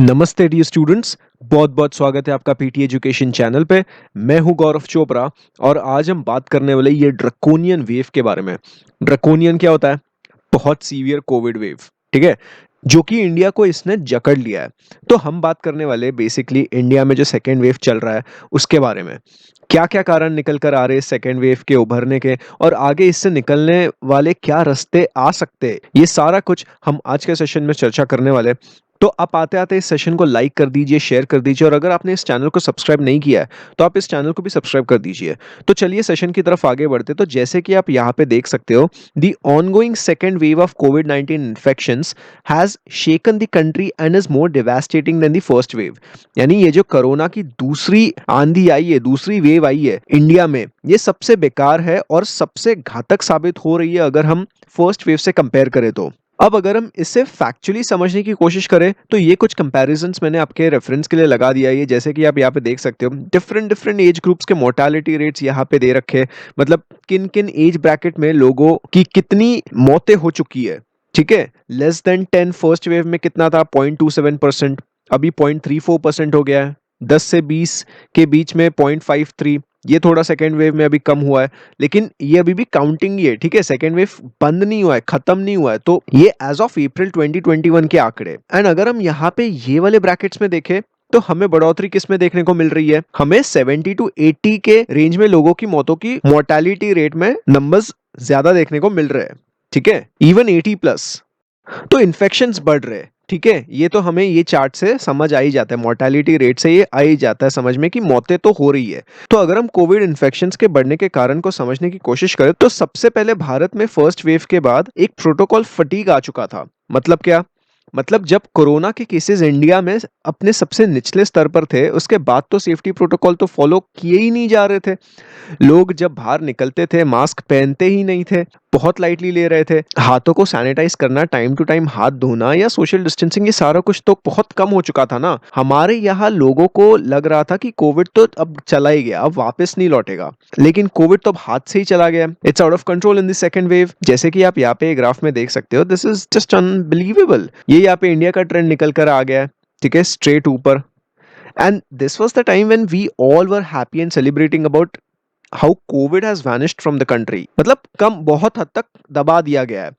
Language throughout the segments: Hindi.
नमस्ते डियर स्टूडेंट्स। बहुत बहुत स्वागत है आपका पीटी एजुकेशन चैनल पे। मैं हूं गौरव चोपड़ा और आज हम बात करने वाले ये ड्रकोनियन वेव के बारे में। ड्रकोनियन क्या होता है? बहुत सीवियर कोविड वेव, ठीक है, जो कि इंडिया को इसने जकड़ लिया है। तो हम बात करने वाले बेसिकली इंडिया में जो सेकेंड वेव चल रहा है उसके बारे में। क्या क्या कारण निकल कर आ रहे हैं सेकेंड वेव के उभरने के, और आगे इससे निकलने वाले क्या रास्ते आ सकते हैं, ये सारा कुछ हम आज के सेशन में चर्चा करने वाले। तो आप आते आते इस सेशन को लाइक कर दीजिए, शेयर कर दीजिए, और अगर आपने इस चैनल को सब्सक्राइब नहीं किया है तो आप इस चैनल को भी सब्सक्राइब कर दीजिए। तो चलिए सेशन की तरफ आगे बढ़ते। तो जैसे कि आप यहाँ पे देख सकते हो, the ongoing second wave of कोविड-19 infections has shaken the country and is more devastating than the first wave. यानी ये जो कोरोना की दूसरी आंधी आई है, दूसरी वेव आई है इंडिया में, ये सबसे बेकार है और सबसे घातक साबित हो रही है अगर हम फर्स्ट वेव से कंपेयर करें तो। अब अगर हम इसे फैक्चुअली समझने की कोशिश करें तो ये कुछ कंपैरिजंस मैंने आपके रेफरेंस के लिए लगा दिया है। ये जैसे कि आप यहाँ पे देख सकते हो, डिफरेंट डिफरेंट एज ग्रुप्स के मोर्टालिटी रेट्स यहाँ पे दे रखे हैं। मतलब किन किन एज ब्रैकेट में लोगों की कितनी मौतें हो चुकी है। ठीक है, लेस देन 10 फर्स्ट वेव में कितना था? 0.27%, अभी 0.34% हो गया है। 10 से 20 के बीच में 0.53, ये थोड़ा सेकेंड वेव में अभी कम हुआ है, लेकिन ये अभी भी काउंटिंग ही है। ठीक है, सेकेंड वेव बंद नहीं हुआ है, खत्म नहीं हुआ है। तो ये एज ऑफ अप्रैल 2021 के आंकड़े। एंड अगर हम यहाँ पे ये वाले ब्रैकेट्स में देखें तो हमें बढ़ोतरी किस में देखने को मिल रही है? हमें 70 to 80 के रेंज में लोगों की मौतों की मोर्टालिटी रेट में नंबर्स ज्यादा देखने को मिल रहे हैं। ठीक है, इवन 80+। तो इन्फेक्शंस बढ़ रहे हैं। ठीक है, ये तो हमें ये चार्ट से समझ आ ही जाता है, मोर्टालिटी रेट से ये आ ही जाता है समझ में कि मौतें तो हो रही है। तो अगर हम कोविड इन्फेक्शंस के बढ़ने के कारण को समझने की कोशिश करें तो सबसे पहले भारत में फर्स्ट वेव के बाद एक प्रोटोकॉल फटीग आ चुका था। मतलब क्या? मतलब जब कोरोना के केसेस इंडिया में अपने सबसे निचले स्तर पर थे, उसके बाद तो सेफ्टी प्रोटोकॉल तो फॉलो किए ही नहीं जा रहे थे। लोग जब बाहर निकलते थे मास्क पहनते ही नहीं थे, बहुत लाइटली ले रहे थे। हाथों को सैनिटाइज करना, टाइम टू टाइम हाथ धोना या सोशल डिस्टेंसिंग, ये सारा कुछ तो बहुत कम हो चुका था ना। हमारे यहाँ लोगों को लग रहा था कि कोविड तो अब चला ही गया, अब वापस नहीं लौटेगा, लेकिन कोविड तो अब हाथ से ही चला गया। It's out of control in the second wave. जैसे कि आप यहाँ पे ग्राफ में देख सकते हो, दिस इज जस्ट अनबिलीवेबल। ये यहाँ पे इंडिया का ट्रेंड निकल कर आ गया है, ठीक है, स्ट्रेट ऊपर। And this was the time when we all were happy and celebrating about how covid has vanished from the country. मतलब कम, बहुत हद तक दबा दिया गया है।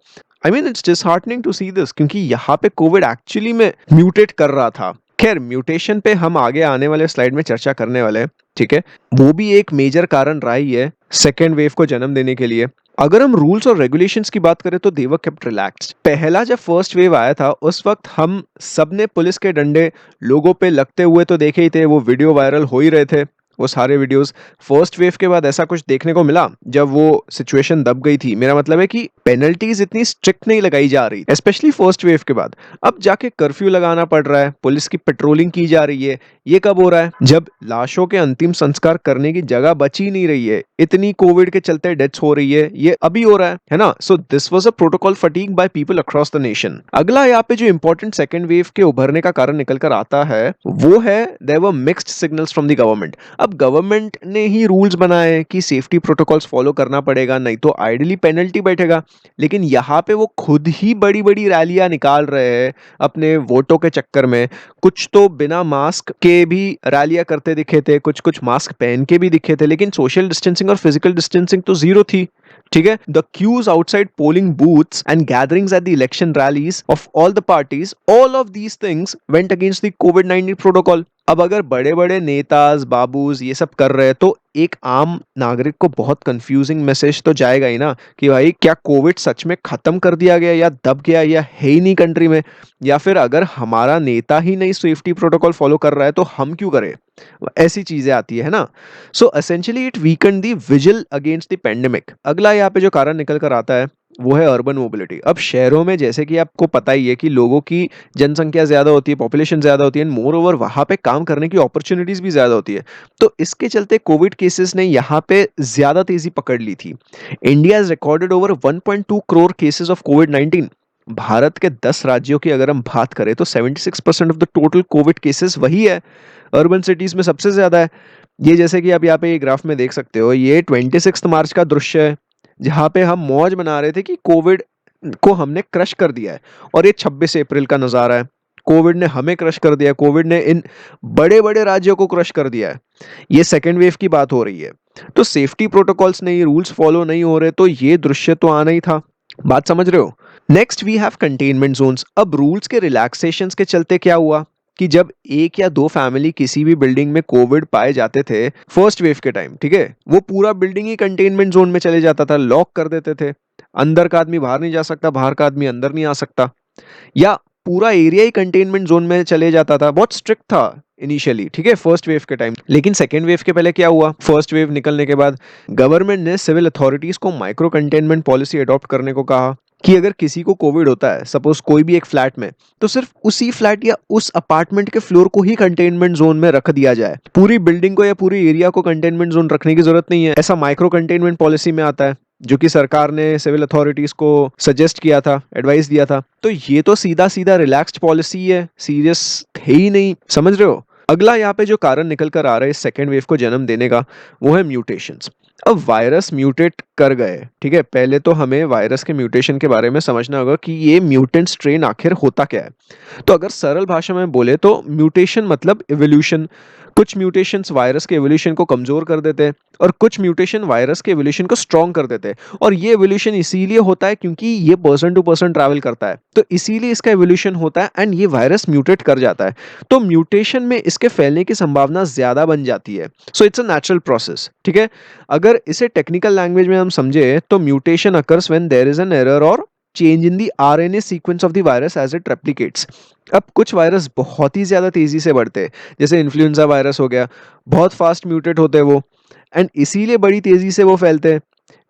I mean it's disheartening to see this, क्योंकि यहाँ पे कोविड एक्चुअली में म्यूटेट कर रहा था। खैर, म्यूटेशन पे हम आगे आने वाले स्लाइड में चर्चा करने वाले हैं। ठीक है, वो भी एक मेजर कारण रहा ही है सेकेंड वेव को जन्म देने के लिए। अगर हम रूल्स और रेगुलेशंस की बात करें तो दे वर केप्ट रिलैक्स्ड। पहला जब फर्स्ट वेव आया था उस वक्त हम सबने पुलिस के डंडे लोगों पे लगते हुए तो देखे ही थे, वो वीडियो वायरल हो ही रहे थे, वो सारे वीडियोस। फर्स्ट वेव के बाद ऐसा कुछ देखने को मिला जब वो सिचुएशन दब गई थी। मेरा मतलब है कि पेनल्टीज इतनी स्ट्रिक्ट नहीं लगाई जा रही, स्पेशली फर्स्ट वेव के बाद। अब जाके कर्फ्यू लगाना पड़ रहा है, पुलिस की पेट्रोलिंग की जा रही है। ये कब हो रहा है? जब लाशों के अंतिम संस्कार करने की जगह बची नहीं रही है, इतनी कोविड के चलते डेथ्स हो रही है, ये अभी हो रहा है ना। So this was a protocol fatigue by people across the nation. अगला यहाँ पे जो इंपॉर्टेंट सेकेंड वेव के उभरने का कारण निकल कर आता है वो है there were mixed signals from the government. अब गवर्नमेंट ने ही रूल्स बनाए कि सेफ्टी प्रोटोकॉल्स फॉलो करना पड़ेगा, नहीं तो आइडियली पेनल्टी बैठेगा। लेकिन यहाँ पे वो खुद ही बड़ी बड़ी रैलियां निकाल रहे हैं अपने वोटों के चक्कर में। कुछ तो बिना मास्क के भी रैलियां करते दिखे थे, कुछ कुछ मास्क पहन के भी दिखे थे, लेकिन सोशल डिस्टेंसिंग और फिजिकल डिस्टेंसिंग तो जीरो थी। ठीक है, the queues outside polling booths and gatherings at the election rallies of all the parties, all of these things went against the कोविड-19 प्रोटोकॉल। अब अगर बड़े बड़े नेताज बाबूज ये सब कर रहे हैं तो एक आम नागरिक को बहुत कंफ्यूजिंग मैसेज तो जाएगा ही ना, कि भाई क्या कोविड सच में खत्म कर दिया गया या दब गया या है ही नहीं कंट्री में, या फिर अगर हमारा नेता ही नहीं सेफ्टी प्रोटोकॉल फॉलो कर रहा है तो हम क्यों करें। ऐसी चीजें आती है ना। So essentially it weaken the vigil against the pandemic. अगला यहाँ पे जो कारण निकल कर आता है वो है अर्बन मोबिलिटी। अब शहरों में जैसे कि आपको पता ही है कि लोगों की जनसंख्या ज्यादा होती है, पॉपुलेशन ज्यादा होती है, एंड मोर ओवर वहां पे काम करने की अपॉर्चुनिटीज भी ज्यादा होती है। तो इसके चलते कोविड केसेस ने यहाँ पे ज्यादा तेजी पकड़ ली थी। India has recorded over 1.2 crore cases of कोविड-19। भारत के 10 राज्यों की अगर हम बात करें तो 76% of the total Covid cases वही है, अर्बन सिटीज में सबसे ज्यादा है। ये जैसे कि आप यहाँ पे ग्राफ में देख सकते हो, ये 26 मार्च का दृश्य है जहाँ पे हम मौज मना रहे थे कि कोविड को हमने क्रश कर दिया है, और ये 26 अप्रैल का नजारा है। कोविड ने हमें क्रश कर दिया, कोविड ने इन बड़े बड़े राज्यों को क्रश कर दिया है। ये सेकेंड वेव की बात हो रही है। तो सेफ्टी प्रोटोकॉल्स नहीं, रूल्स फॉलो नहीं हो रहे, तो ये दृश्य तो आना ही था। बात समझ रहे हो? Next we have containment zones. अब रूल्स के रिलैक्सेशंस के चलते क्या हुआ कि जब एक या दो फैमिली किसी भी बिल्डिंग में कोविड पाए जाते थे फर्स्ट वेव के टाइम, ठीक है, वो पूरा बिल्डिंग ही कंटेनमेंट जोन में चले जाता था, लॉक कर देते थे। अंदर का आदमी बाहर नहीं जा सकता, बाहर का आदमी अंदर नहीं आ सकता, या पूरा एरिया ही कंटेनमेंट जोन में चले जाता था। बहुत स्ट्रिक्ट था इनिशियली, ठीक है, फर्स्ट वेव के टाइम। लेकिन सेकेंड वेव के पहले क्या हुआ, फर्स्ट वेव निकलने के बाद गवर्नमेंट ने सिविल अथॉरिटीज को माइक्रो कंटेनमेंट पॉलिसी अडॉप्ट करने को कहा कि अगर किसी को कोविड होता है, सपोज कोई भी एक फ्लैट में, तो सिर्फ उसी फ्लैट या उस अपार्टमेंट के फ्लोर को ही कंटेनमेंट जोन में रख दिया जाए। पूरी बिल्डिंग को या पूरी एरिया को कंटेनमेंट जोन रखने की जरूरत नहीं है। ऐसा माइक्रो कंटेनमेंट पॉलिसी में आता है, जो कि सरकार ने सिविल अथॉरिटीज को सजेस्ट किया था, एडवाइस दिया था। तो ये तो सीधा सीधा रिलैक्स्ड पॉलिसी है, सीरियस थे ही नहीं, समझ रहे हो? अगला यहाँ पे जो कारण निकल कर आ रहा है इस सेकेंड वेव को जन्म देने का, वो है म्यूटेशंस। अब वायरस म्यूटेट कर गए, ठीक है, पहले तो हमें वायरस के म्यूटेशन के बारे में समझना होगा कि ये म्यूटेंट स्ट्रेन आखिर होता क्या है। तो अगर सरल भाषा में बोले तो म्यूटेशन मतलब इवोल्यूशन। कुछ म्यूटेशंस वायरस के एवोल्यूशन को कमजोर कर देते हैं और कुछ म्यूटेशन वायरस के एवोल्यूशन को स्ट्रॉन्ग कर देते हैं। और ये एवोल्यूशन इसीलिए होता है क्योंकि ये पर्सन टू पर्सन ट्रैवल करता है, तो इसीलिए इसका एवोल्यूशन होता है एंड ये वायरस म्यूटेट कर जाता है। तो म्यूटेशन में इसके फैलने की संभावना ज्यादा बन जाती है। So it's a natural process, ठीक है। अगर इसे टेक्निकल लैंग्वेज में हम समझे तो mutation occurs when there is an error और change in the RNA sequence of the virus as it replicates. अब कुछ वायरस बहुत ही ज्यादा तेजी से बढ़ते हैं, जैसे इन्फ्लुएंजा वायरस हो गया, बहुत फास्ट म्यूटेट होते हैं वो, एंड इसीलिए बड़ी तेजी से वो फैलते हैं।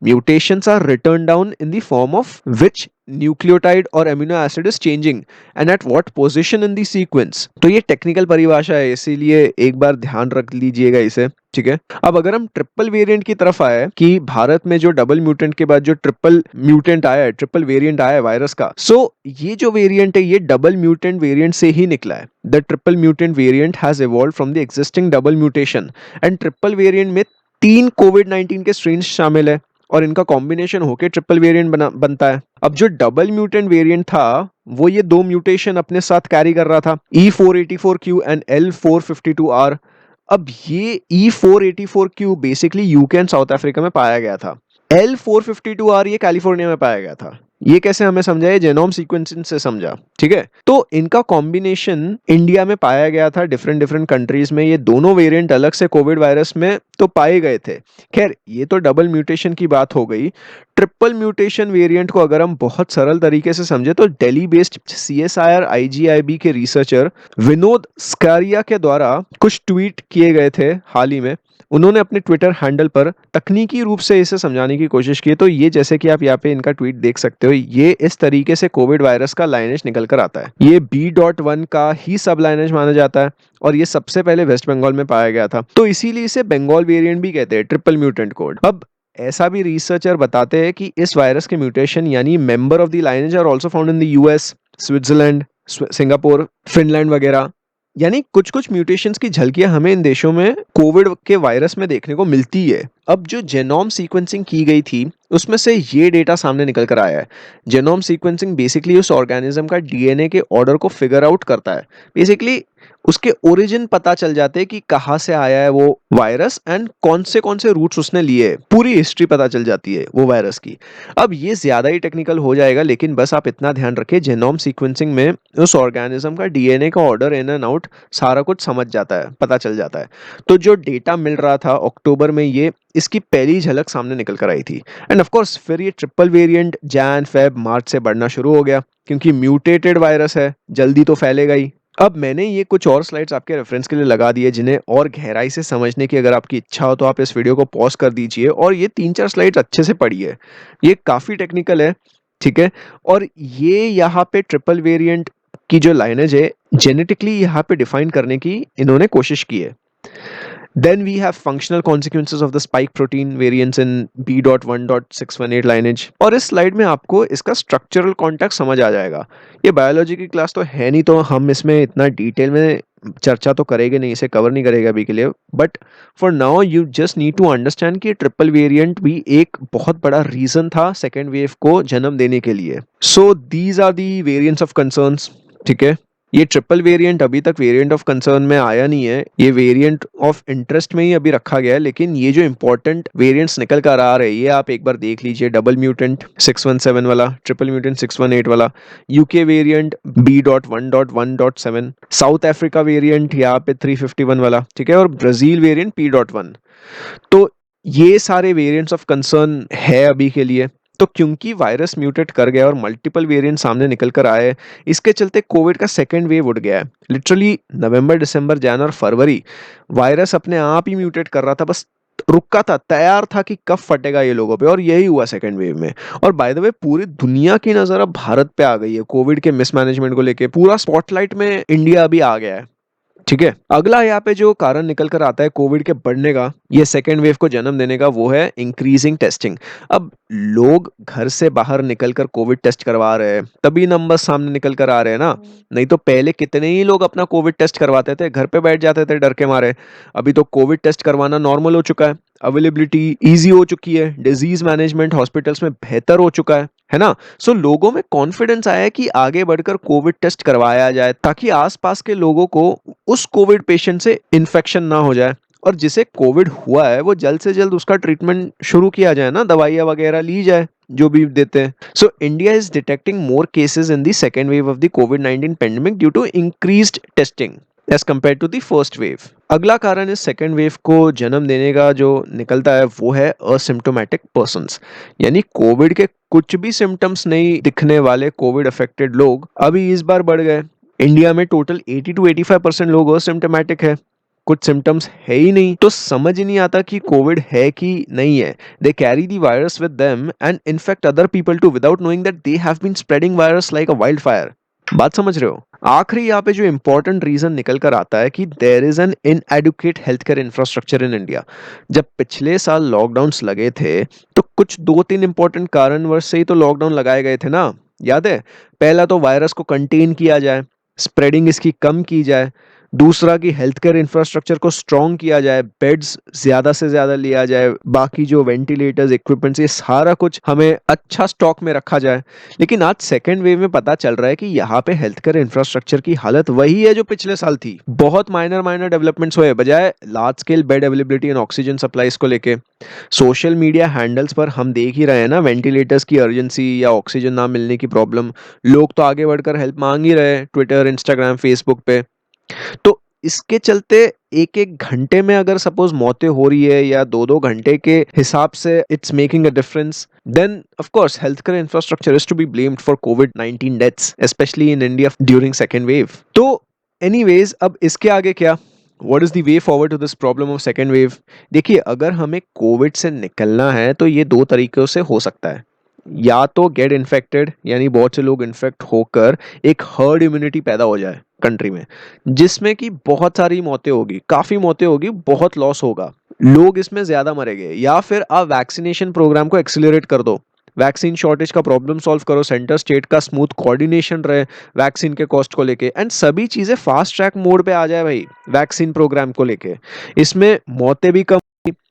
Mutations are written down in the form of which nucleotide or amino acid is changing and at what position in the sequence। तो ये टेक्निकल परिभाषा है, इसीलिए एक बार ध्यान रख लीजिएगा इसे, ठीक है। अब अगर हम ट्रिपल वेरिएंट की तरफ आए कि भारत में जो डबल म्यूटेंट के बाद जो ट्रिपल म्यूटेंट आया है, ट्रिपल वेरिएंट आया है वायरस का, सो ये जो वेरिएंट है ये डबल म्यूटेंट वेरिएंट से ही निकला है। The triple mutant variant has evolved from the existing double mutation and triple variant में 3 कोविड-19 के स्ट्रेन शामिल है और इनका कॉम्बिनेशन होकर ट्रिपल वेरिएंट बनता है। अब जो डबल म्यूटेंट वेरिएंट था वो ये दो म्यूटेशन अपने साथ कैरी कर रहा था, E484Q एंड L452R। अब ये E484Q basically UK and south Africa में पाया गया था। L452R ये कैलिफोर्निया में पाया गया था। ये कैसे हमें समझा, ये जेनोम सीक्वेंसिंग से समझा, ठीक है। तो इनका कॉम्बिनेशन इंडिया में पाया गया था, डिफरेंट डिफरेंट कंट्रीज में ये दोनों वेरिएंट अलग से कोविड वायरस में तो पाए गए थे। खैर ये तो डबल म्यूटेशन की बात हो गई। ट्रिपल म्यूटेशन वेरिएंट को अगर हम बहुत सरल तरीके से समझे तो दिल्ली बेस्ड CSIR IGIB के रिसर्चर विनोद स्कारिया के द्वारा कुछ ट्वीट किए गए थे हाल ही में। उन्होंने अपने ट्विटर हैंडल पर तकनीकी रूप से इसे समझाने की कोशिश की। तो ये जैसे कि आप यहाँ पे इनका ट्वीट देख सकते हो, ये इस तरीके से कोविड वायरस का लाइनेज निकल कर आता है। ये B.1 का ही सब लाइनेज माना जाता है और ये सबसे पहले वेस्ट बंगाल में पाया गया था, तो इसीलिए इसे बंगाल वेरिएंट भी कहते हैं, ट्रिपल म्यूटेंट कोड। अब ऐसा भी रिसर्चर बताते हैं कि इस वायरस के म्यूटेशन यानी member of the lineage are also found in the US, Switzerland, Singapore, Finland वगैरह। यानी कुछ कुछ म्यूटेशंस की झलकियां हमें इन देशों में कोविड के वायरस में देखने को मिलती है। अब जो जेनोम सीक्वेंसिंग की गई थी उसमें से ये डेटा सामने निकल कर आया है। जेनोम सीक्वेंसिंग बेसिकली उस ऑर्गेनिज्म का DNA के ऑर्डर को फिगर आउट करता है। बेसिकली उसके ओरिजिन पता चल जाते हैं कि कहाँ से आया है वो वायरस एंड कौन से रूट्स उसने लिए, पूरी हिस्ट्री पता चल जाती है वो वायरस की। अब ये ज्यादा ही टेक्निकल हो जाएगा, लेकिन बस आप इतना ध्यान रखिए, जेनोम सीक्वेंसिंग में उस ऑर्गेनिज्म का DNA का ऑर्डर इन एंड आउट सारा कुछ समझ जाता है, पता चल जाता है। तो जो डेटा मिल रहा था अक्टूबर में, ये इसकी पहली झलक सामने निकल कर आई थी। एंड ऑफ कोर्स फिर ये triple variant Jan Feb March से बढ़ना शुरू हो गया, क्योंकि म्यूटेटेड वायरस है, जल्दी तो फैलेगा ही। अब मैंने ये कुछ और स्लाइड्स आपके रेफरेंस के लिए लगा दिए, जिन्हें और गहराई से समझने की अगर आपकी इच्छा हो तो आप इस वीडियो को पॉज कर दीजिए और ये 3-4 स्लाइड्स अच्छे से पढ़िए। ये काफी टेक्निकल है, ठीक है। और ये यहाँ पे ट्रिपल वेरिएंट की जो लाइनेज है जेनेटिकली यहाँ पे डिफाइन करने की इन्होंने कोशिश की है। Then we have functional consequences of the spike protein variants in B.1.618 lineage। और इस स्लाइड में आपको इसका स्ट्रक्चरल कॉन्टेक्स्ट समझ आ जाएगा। ये बायोलॉजी की क्लास तो है नहीं, तो हम इसमें इतना डिटेल में चर्चा तो करेंगे नहीं, इसे कवर नहीं करेगा अभी के लिए। But for now you just need to understand कि ट्रिपल वेरिएंट भी एक बहुत बड़ा रीजन था सेकेंड वेव को जन्म देने के लिए। So these are the variants of concerns, ठीक है। ये ट्रिपल वेरिएंट अभी तक वेरिएंट ऑफ कंसर्न में आया नहीं है, ये वेरिएंट ऑफ इंटरेस्ट में ही अभी रखा गया है। लेकिन ये जो इंपॉर्टेंट वेरिएंट्स निकल कर आ रहे हैं ये आप एक बार देख लीजिए। डबल म्यूटेंट 617 वाला, ट्रिपल म्यूटेंट 618 वाला, UK variant B.1.1.7, south Africa variant यहाँ पे 351 वाला, ठीक है, और ब्राजील वेरिएंट P.1। तो ये सारे वेरिएंट्स ऑफ कंसर्न है अभी के लिए। तो क्योंकि वायरस म्यूटेट कर गया और मल्टीपल वेरिएंट सामने निकल कर आए, इसके चलते कोविड का सेकेंड वेव उठ गया है। लिटरली नवंबर, दिसंबर, जनवरी और फरवरी वायरस अपने आप ही म्यूटेट कर रहा था, बस रुका था, तैयार था कि कब फटेगा ये लोगों पे, और यही हुआ सेकेंड वेव में। और बाय द वे पूरी दुनिया की नजर अब भारत पे आ गई है कोविड के मिसमैनेजमेंट को लेके। पूरा स्पॉटलाइट में इंडिया अभी आ गया है, ठीक है। अगला यहाँ पे जो कारण निकल कर आता है कोविड के बढ़ने का, ये सेकेंड वेव को जन्म देने का, वो है इंक्रीजिंग टेस्टिंग। अब लोग घर से बाहर निकल कर कोविड टेस्ट करवा रहे हैं, तभी नंबर सामने निकल कर आ रहे हैं ना। नहीं तो पहले कितने ही लोग अपना कोविड टेस्ट करवाते थे, घर पे बैठ जाते थे डर के मारे। अभी तो कोविड टेस्ट करवाना नॉर्मल हो चुका है, अवेलेबिलिटी इजी हो चुकी है, डिजीज मैनेजमेंट हॉस्पिटल्स में बेहतर हो चुका है ना। सो लोगों में कॉन्फिडेंस आया कि आगे बढ़कर कोविड टेस्ट करवाया जाए, ताकि आसपास के लोगों को उस कोविड पेशेंट से इन्फेक्शन ना हो जाए, और जिसे कोविड हुआ है वो जल्द से जल्द उसका ट्रीटमेंट शुरू किया जाए ना, दवाइयाँ वगैरह ली जाए जो भी देते हैं। So India is detecting more cases in the second wave of the कोविड-19 pandemic due to increased testing as compare to the first wave. अगला कारण इस सेकेंड वेव को जन्म देने का जो निकलता है वो है असिम्प्टोमेटिक पर्सन्स, यानी कोविड के कुछ भी सिम्टम्स नहीं दिखने वाले कोविड अफेक्टेड लोग अभी इस बार बढ़ गए। इंडिया में टोटल 80 to 85% लोग असिम्प्टोमेटिक है, कुछ सिम्टम्स है ही नहीं, तो समझ ही नहीं आता कि कोविड है कि नहीं है। They carry the virus with them and infect other people too without knowing that they have been spreading virus like a wild fire. बात समझ रहे हो। आखिरी यहाँ पे जो इंपॉर्टेंट रीजन निकल कर आता है कि there is an inadequate health care infrastructure in India. जब पिछले साल लॉकडाउन्स लगे थे तो कुछ 2-3 इंपॉर्टेंट कारणवश से ही तो लॉकडाउन लगाए गए थे ना, याद है। पहला तो वायरस को कंटेन किया जाए, स्प्रेडिंग इसकी कम की जाए। दूसरा कि हेल्थ केयर इंफ्रास्ट्रक्चर को स्ट्रॉन्ग किया जाए, बेड्स ज्यादा से ज्यादा लिया जाए, बाकी जो वेंटिलेटर्स, इक्विपमेंट्स, ये सारा कुछ हमें अच्छा स्टॉक में रखा जाए। लेकिन आज सेकेंड वेव में पता चल रहा है कि यहाँ पे हेल्थ केयर इंफ्रास्ट्रक्चर की हालत वही है जो पिछले साल थी। बहुत माइनर माइनर डेवलपमेंट्स हुए, बजाय large scale bed availability and oxygen supplies को लेके। सोशल मीडिया हैंडल्स पर हम देख ही रहे हैं ना, वेंटिलेटर्स की अर्जेंसी या ऑक्सीजन ना मिलने की प्रॉब्लम। लोग तो आगे बढ़कर हेल्प मांग ही रहे हैं ट्विटर, इंस्टाग्राम, फेसबुक पे। तो इसके चलते एक एक घंटे में अगर सपोज मौतें हो रही है या 2-2 घंटे के हिसाब से it's making a difference, then of course health care infrastructure is to be blamed for कोविड-19 deaths, specially in India during second wave. तो एनीवेज, अब इसके आगे क्या, what is the way forward to this problem of second wave. देखिए, अगर हमें कोविड से निकलना है तो ये दो तरीकों से हो सकता है। या तो गेट इन्फेक्टेड, यानी बहुत से लोग इन्फेक्ट होकर एक हर्ड इम्यूनिटी पैदा हो जाए कंट्री में, जिसमें कि बहुत सारी मौतें होगी, काफी मौतें होगी, बहुत लॉस होगा, लोग इसमें ज्यादा मरेंगे। या फिर आप वैक्सीनेशन प्रोग्राम को एक्सिलरेट कर दो, वैक्सीन शॉर्टेज का प्रॉब्लम सॉल्व करो, सेंटर स्टेट का स्मूथ कोऑर्डिनेशन रहे वैक्सीन के कॉस्ट को लेके, एंड सभी चीजें फास्ट ट्रैक मोड पे आ जाए भाई वैक्सीन प्रोग्राम को लेके। इसमें मौतें भी कम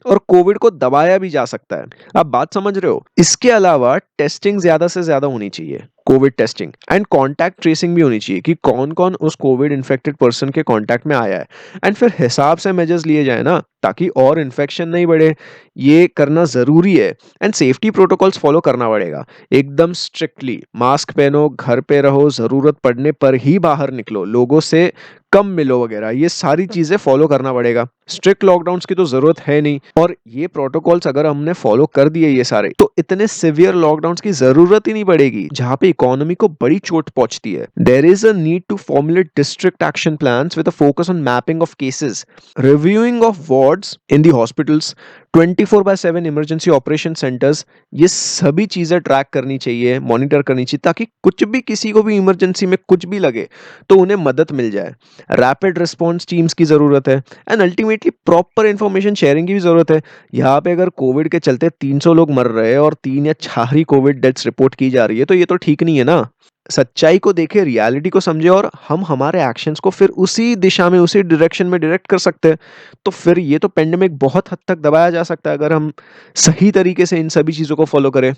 और कोविड को दबाया भी जा सकता है। आप बात समझ रहे हो। इसके अलावा टेस्टिंग ज्यादा से ज्यादा होनी चाहिए, Covid testing and contact tracing भी होनी चाहिए कि कौन कौन उस कोविड इन्फेक्टेड पर्सन के कॉन्टैक्ट में आया है, एंड फिर हिसाब से मेजर्स लिए जाए ना, ताकि और इन्फेक्शन नहीं बढ़े। ये करना जरूरी है, एंड सेफ्टी प्रोटोकॉल्स फॉलो करना पड़ेगा एकदम स्ट्रिक्टली। मास्क पहनो, घर पे रहो, जरूरत पड़ने पर ही बाहर निकलो, लोगों से कम मिलो वगैरह, ये सारी चीजें फॉलो करना पड़ेगा। स्ट्रिक्ट लॉकडाउन की तो जरूरत है नहीं, और ये प्रोटोकॉल्स अगर हमने फॉलो कर दिए ये सारे, तो इतने सिवियर लॉकडाउन की जरूरत ही नहीं पड़ेगी जहां पे इकोनॉमी को बड़ी चोट पहुंचती है। There is a need to formulate district action plans with a focus on mapping of cases, reviewing of wards in the hospitals, 24/7 emergency operation centres. ये सभी चीजें ट्रैक करनी चाहिए, मॉनिटर करनी चाहिए, ताकि कुछ भी, किसी को भी इमरजेंसी में कुछ भी लगे तो उन्हें मदद मिल जाए। रैपिड रिस्पॉन्स टीम्स की जरूरत है, and ultimately proper information sharing की भी जरूरत है। यहाँ पे अगर कोविड के चलते 300 लोग मर रहे हैं और 3 या 4 ही कोविड डेथ्स रिपोर्ट की जा रही है, तो ये तो ठीक नहीं है ना। सच्चाई को देखे, रियलिटी को समझे, और हम हमारे एक्शंस को फिर उसी दिशा में, उसी डायरेक्शन में डायरेक्ट कर सकते हैं। तो फिर ये तो पेंडेमिक बहुत हद तक दबाया जा सकता है अगर हम सही तरीके से इन सभी चीजों को फॉलो करें।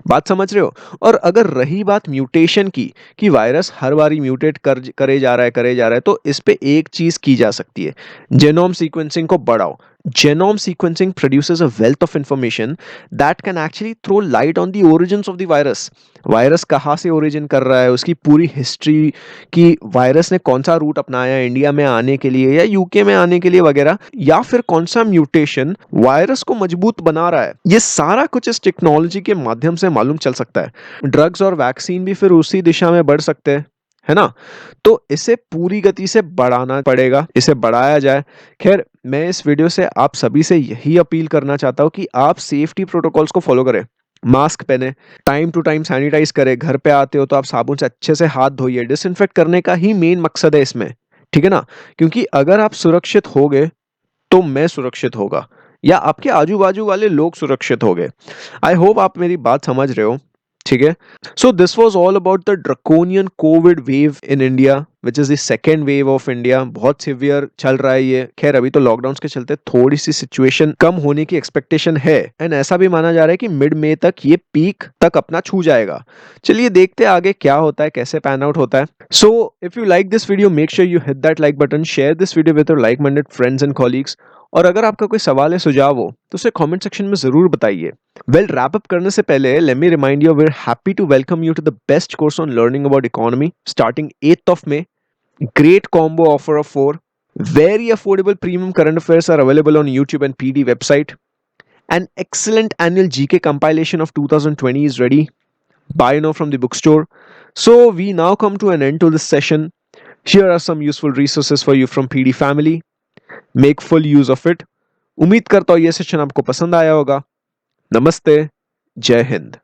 बात समझ रहे हो? और अगर रही बात म्यूटेशन की, कि वायरस हर बारी म्यूटेट करे जा रहा है, करे जा रहा है, तो इस पे एक चीज की जा सकती है, जेनोम सीक्वेंसिंग को बढ़ाओ। Genome sequencing produces a wealth of information that can actually throw light on the origins of the virus. Virus कहाँ से ओरिजिन कर रहा है, उसकी पूरी हिस्ट्री, कि वायरस ने कौन सा रूट अपनाया इंडिया में आने के लिए या यूके में आने के लिए वगैरह, या फिर कौन सा म्यूटेशन वायरस को मजबूत बना रहा है, ये सारा कुछ इस टेक्नोलॉजी के माध्यम से मालूम चल सकता है। ड्रग्स और वैक्सीन भी फिर उसी दिशा में बढ़ सकते हैं, है ना? तो इसे पूरी गति से बढ़ाना पड़ेगा, इसे बढ़ाया जाए। खैर, मैं इस वीडियो से आप सभी से यही अपील करना चाहता हूँ कि आप सेफ्टी प्रोटोकॉल्स को फॉलो करें। मास्क पहने, टाइम टू टाइम सैनिटाइज करें, घर पे आते हो तो आप साबुन से अच्छे से हाथ धोइए। डिसइंफेक्ट करने का ही मेन मकसद है इसमें, ठीक है ना? क्योंकि अगर आप सुरक्षित होगे तो मैं सुरक्षित होगा, या आपके आजू बाजू वाले लोग सुरक्षित होंगे। आई होप आप मेरी बात समझ रहे हो, ठीक है? So this was all about the draconian Covid wave in India, which is the second wave of India. बहुत सिवियर चल रहा है ये। खैर, अभी तो लॉकडाउन के चलते थोड़ी सी सिचुएशन कम होने की एक्सपेक्टेशन है, एंड ऐसा भी माना जा रहा है कि मिड मई तक ये पीक तक अपना छू जाएगा। चलिए देखते हैं आगे क्या होता है, कैसे पैन आउट होता है। So if you like this video, make sure you hit that like button, share this video with your like minded friends and colleagues. और अगर आपका कोई सवाल है, सुझाव हो, तो उसे कमेंट सेक्शन में जरूर बताइए। वेल, रैप अप करने से पहले let me remind you, we are happy to welcome you to the best course on learning about economy starting 8th of May. Great combo offer of 4. Very affordable premium current affairs are available on YouTube and PD website. An excellent annual GK compilation of 2020 is ready. Buy now from the bookstore. So we now come to an end to this session. Here are some useful resources for you from PD family. Make full use of it. उम्मीद करता हूँ ये सेशन आपको पसंद आया होगा। नमस्ते, जय हिंद।